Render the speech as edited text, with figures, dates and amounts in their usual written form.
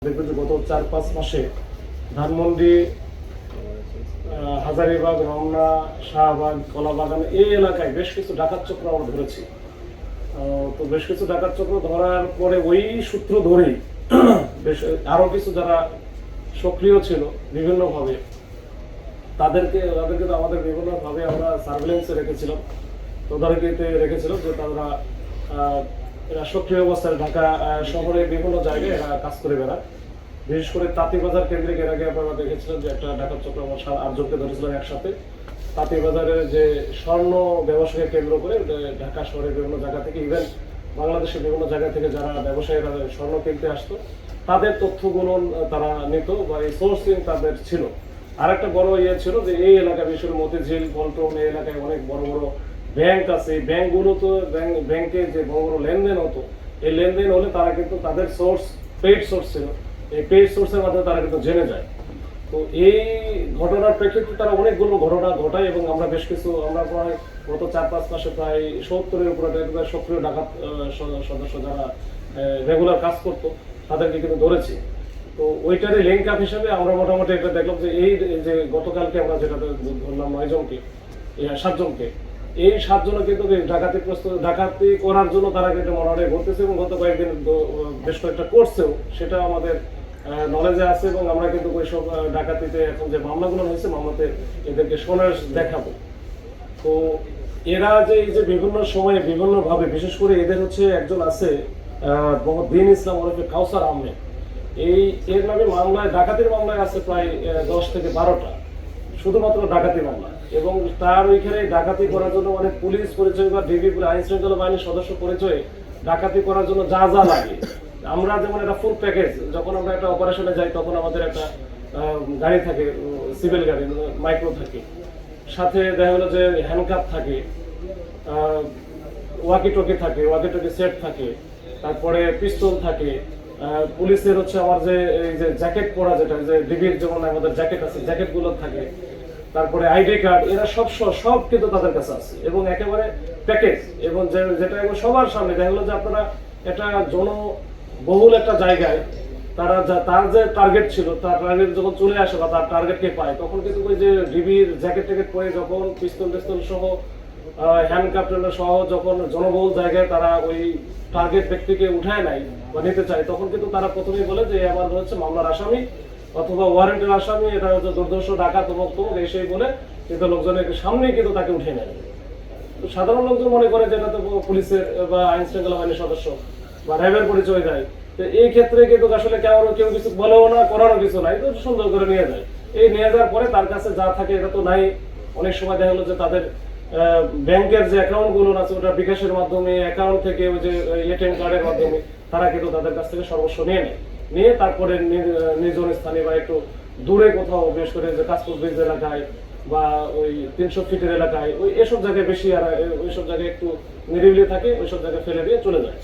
দেখবেন যে গত 4-5 মাসে ধানমন্ডি, হাজারীবাগ, রমনা, শাহবাগ, কলাবাগান এই এলাকায় বেশ কিছু ডাকাত চক্র আমরা ধরেছি। তো বেশ কিছু ডাকাত চক্র ধরার পরে ওই সূত্র ধরেই বেশ আরো কিছু যারা সক্রিয় ছিল বিভিন্নভাবে তাদেরকে তো আমাদের বিভিন্নভাবে আমরা সার্ভেলেন্সে রেখেছিলাম, তদারকিতে রেখেছিলাম যে তারা এরা সক্রিয় অবস্থায় ঢাকা শহরে বিভিন্ন জায়গায় এরা কাজ করে বেড়ায়। বিশেষ করে তাঁতিবাজার কেন্দ্রিক এর আগে আপনারা দেখেছিলেন যে একটা ডাকাত চক্র আমরা 8 জনকে ধরেছিলাম একসাথে। তাঁতিবাজারের যে স্বর্ণ ব্যবসাকে কেন্দ্র করে ঢাকা শহরের বিভিন্ন জায়গা থেকে, ইভেন বাংলাদেশের বিভিন্ন জায়গা থেকে যারা ব্যবসায়ীরা স্বর্ণ কিনতে আসতো তাদের তথ্যগুলো তারা নিত বা এই সোর্সিং তাদের ছিল। আর একটা বড় ছিল যে এই এলাকায় বিশেষ করে মতিঝিল, পল্টন এই এলাকায় অনেক বড় বড় ব্যাংক আছে। এই ব্যাংকগুলো তো ব্যাংকে যে বড় বড় লেনদেন হতো, এই লেনদেন হলে তারা কিন্তু তাদের সোর্স পেইড সোর্স ছিল, এই পেইড সোর্সের মাধ্যমে তারা কিন্তু জেনে যায়। তো এই ঘটনার প্রেক্ষিতে তারা অনেকগুলো ঘটনা ঘটায় এবং আমরা বেশ কিছু প্রায় গত 4-5 মাসে প্রায় 70-এর উপরে সক্রিয় ডাকাত সদস্য যারা রেগুলার কাজ করতো তাদেরকে কিন্তু ধরেছি। তো ওইটারই লিঙ্ক আপ হিসেবে আমরা মোটামুটি এটা দেখলাম যে এই যে গতকালকে আমরা যেটা ধরলাম 9 জনকে, 7 জনকে, এই 7 জন কিন্তু ডাকাতি করার জন্য তারা কিন্তু মোটামুটি ঘুরতেছে এবং গত কয়েকদিন বেশ কয়েকটা করছেও, সেটা আমাদের নলেজে আছে এবং আমরা কিন্তু ওইসব ডাকাতিতে এখন যে মামলাগুলো হয়েছে মামলাতে এদেরকে সোনার দেখাবো। তো এরা যে এই যে বিভিন্ন সময়ে বিভিন্নভাবে, বিশেষ করে এদের হচ্ছে একজন আছে দিন ইসলাম ওরফে কাউসার আহমেদ, এর নামে মামলায় ডাকাতির মামলায় আছে প্রায় 10 থেকে 12টা, শুধুমাত্র ডাকাতি মামলা। এবং তার ওইখানে ডাকাতি করার জন্য মানে পুলিশ পরিচয় বা ডিবি আইন শৃঙ্খলা বাহিনীর সদস্য পরিচয়ে ডাকাতি করার জন্য যা যা লাগে, আমরা যেমন একটা ফুল প্যাকেজ, যখন আমরা একটা অপারেশনে যাই তখন আমাদের একটা গাড়ি থাকে, সিভিল গাড়ি, মাইক্রো থাকে, সাথে দেখা গেলো যে হ্যান্ডকাপ থাকে, ওয়াকি টকি থাকে, ওয়াকি টকি সেট থাকে, তারপরে পিস্তল থাকে, পুলিশের হচ্ছে আমার যে এই যে জ্যাকেট পরা, যেটা যে ডিবির যেমন আমাদের জ্যাকেট আছে, জ্যাকেটগুলো থাকে, তারপরে আইডি কার্ড, এরা সব কিন্তু তাদের কাছে আছে এবং একেবারে প্যাকেজ। এবং যেটা সবার সামনে দেখা গেলো যে আপনারা একটা জনবহুল একটা জায়গায় তার যে টার্গেট ছিল, তার টার্গেট যখন চলে আসে বা তার টার্গেটকে পায়, তখন কিন্তু ওই যে ডিবির জ্যাকেট ট্যাকেট পরে যখন পিস্তল সহ হ্যান্ডকাপ সহ যখন জনবহুল জায়গায় তারা ওই টার্গেট ব্যক্তিকে উঠায় নাই বা নিতে চায়, তখন কিন্তু তারা প্রথমেই বলে যে আমার হচ্ছে মামলার আসামি অথবা ওয়ারেন্টের আসামি, এটা হচ্ছে দুর্দর্শ ডাকাত তমক এসেই বলে কিন্তু লোকজনের সামনে কিন্তু তাকে উঠে নেয়। তো সাধারণ লোকজন মনে করে যে এটা তো পুলিশের বা আইন শৃঙ্খলা বাহিনীর সদস্য বা র্যাবের পরিচয় দেয়। তো এই ক্ষেত্রে কিন্তু আসলে কেউ কিছু বলেও না, করারও কিছু নাই, তো সুন্দর করে নিয়ে যায়। এই নিয়ে যাওয়ার পরে তার কাছে যা থাকে এটা তো নাই। অনেক সময় দেখা গেলো যে তাদের ব্যাংকের যে অ্যাকাউন্ট গুলো আছে ওটা বিকাশের মাধ্যমে, অ্যাকাউন্ট থেকে ওই যে এটিএম কার্ডের মাধ্যমে তারা কিন্তু তাদের কাছ থেকে সর্বস্ব নিয়ে তারপরে নিজ স্থানে বা একটু দূরে কোথাও, বিশেষ করে যে কাশপুর ব্রিজ এলাকায় বা ওই 300 ফিটের এলাকায়, এসব জায়গায় বেশি, আর ওইসব জায়গায় একটু নিরিবিলি থাকে, ওইসব জায়গায় ফেলে দিয়ে চলে যায়।